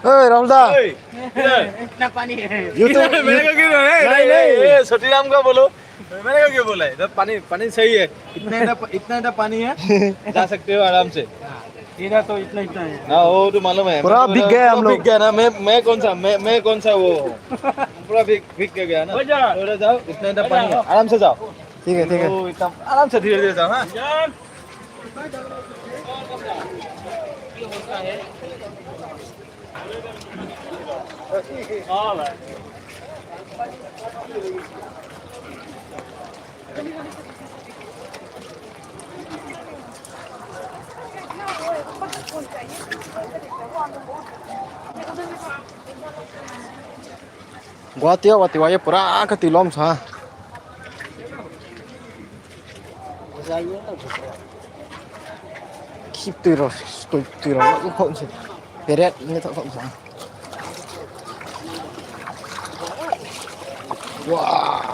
राहुल दा इतना पानी है ये तो मैंने कहा क्यों नहीं सतीराम का बोलो मैंने कहा क्यों बोला है इधर पानी पानी सही है इतना पानी है जा सकते हो आराम से इधर तो इतना इतना है हाँ वो तो मालूम है पूरा भीग गए हम लोग। भीग गया ना मैं कौन सा वो पूरा भीग के गया ना थोड़ा जाओ इतना पानी है आराम से जाओ ठीक है ठीक है। तो इतना आराम से धीरे धीरे जाओ हाँ gua tiwa ya pura ketilom sa. Keep tiro, stop tiro, kok sih. Beret ini tak sa. Wah.